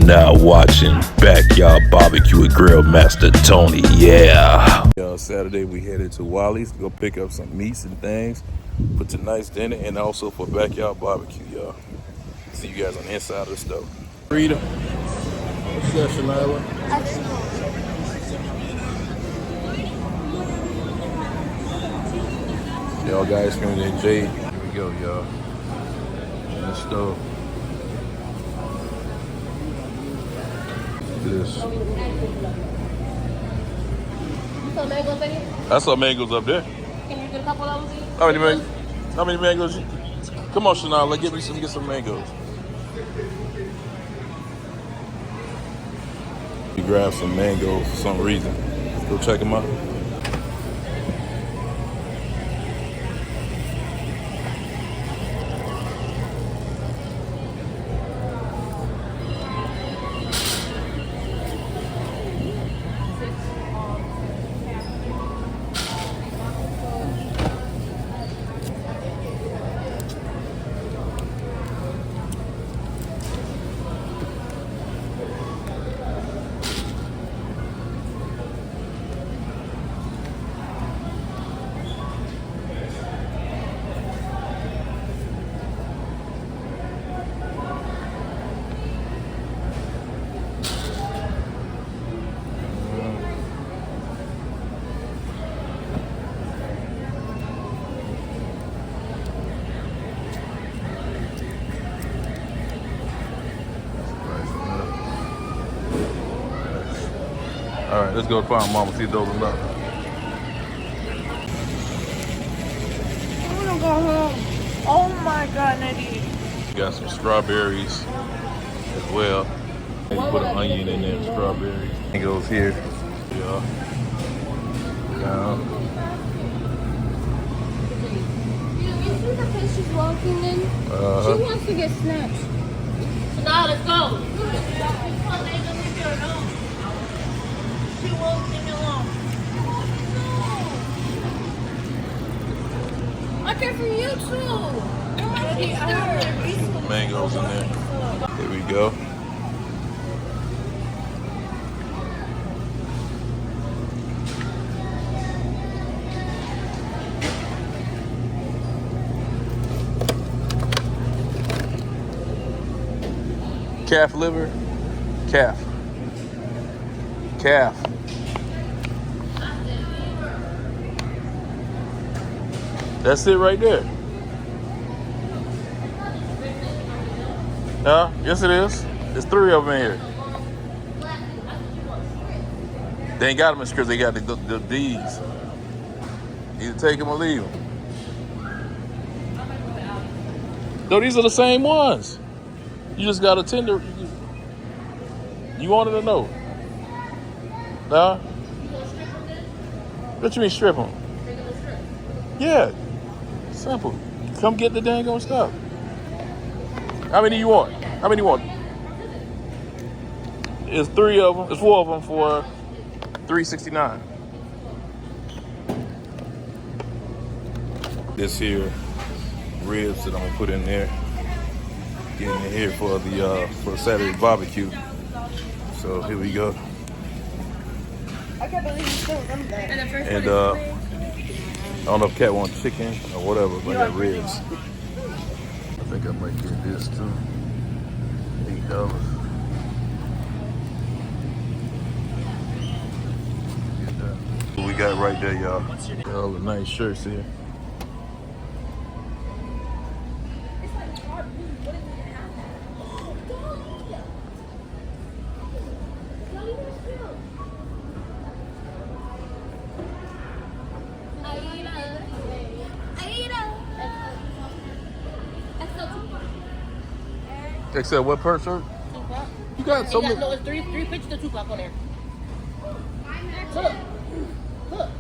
now watching Backyard Barbecue with Grill Master Tony. Yeah. Saturday we headed to Wally's to go pick up some meats and things for tonight's dinner and also for Backyard Barbecue, y'all. See you guys on the inside of the stove. Rita. What's that, Shanila? Y'all guys coming in, Jade. Here we go, y'all. In the stove. This. I saw mangoes up there. Can you get a couple of those? How many mangoes? How many mangoes? Come on, Chanel. Let's get some mangoes. We grabbed some mangoes for some reason. Go check them out. All right, let's go find Mama, see if those are left. I wanna go home. Oh my God, Nadine. Got some strawberries as well. And you put an onion in there, strawberries. It goes here. Yeah. Down. You see the place she's walking in? She wants to get snatched. So now let's go. She won't leave me alone. I care for you too. Some mangoes in there. Here we go. Calf liver, calf. That's it right there. Yeah, yes it is. There's 3 of them in here. They ain't got them in scripts, they got the D's. Either take them or leave them. No, these are the same ones. You just got a tender. You wanted to know. Nah? What you mean strip them? Yeah. Simple. Come get the dang on stuff. How many you want? How many you want? It's 3 of them. It's 4 of them for $3.69. This here ribs that I'm gonna put in there. Getting in here for the Saturday barbecue. So here we go. I can't believe you still remember that. And I don't know if Kat wants chicken or whatever, but I got ribs. I think I might get this too. $8. Get that. What we got right there, y'all. Got all the nice shirts here. Except what per shirt? Tupac. You got so many. No, it's three pictures of Tupac on there. Look. Look.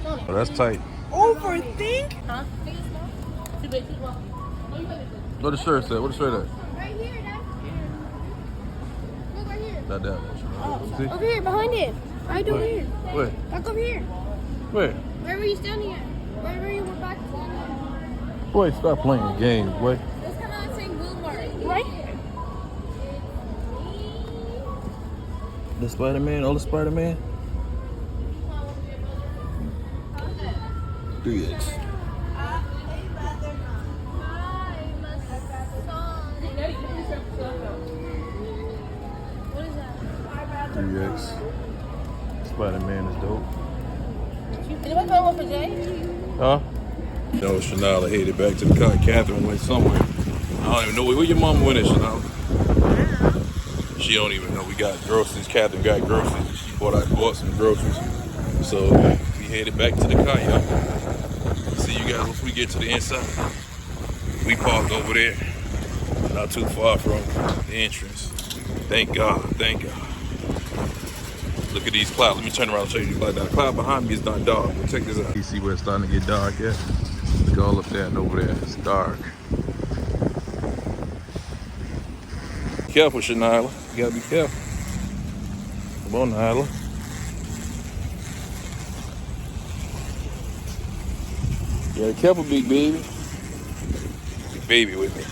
Tony. Oh, that's tight. Overthink? Huh? Too big, too small. What the shirt say? What the shirt at? Right here, Dad. Look right here. Not that one. See? Over here, behind it. Right over here. Where? Back over here. Where? Where were you standing at? Wherever you were back standing. Boy, stop playing games, boy. It's kind of saying Wilmar. Right? The Spider-Man, oh, the Spider-Man. 3X. What is that? 3X. Spider-Man is dope. Anybody got one for Jay? Huh? No, Shanala headed back to the car. Catherine went somewhere. I don't even know where your mama went at, Shanala. She don't even know. We got groceries. Catherine got groceries. She bought some groceries. So we headed back to the car, y'all. See you guys once we get to the inside. We parked over there, not too far from the entrance. Thank God, thank God. Look at these clouds. Let me turn around and show you the cloud. The cloud behind me is not dark, but check this out. You see where it's starting to get dark at? Look all up there and over there. It's dark. Careful, Shanila. You gotta be careful. Come on, Nyla. You gotta be careful, big baby. Big baby with me.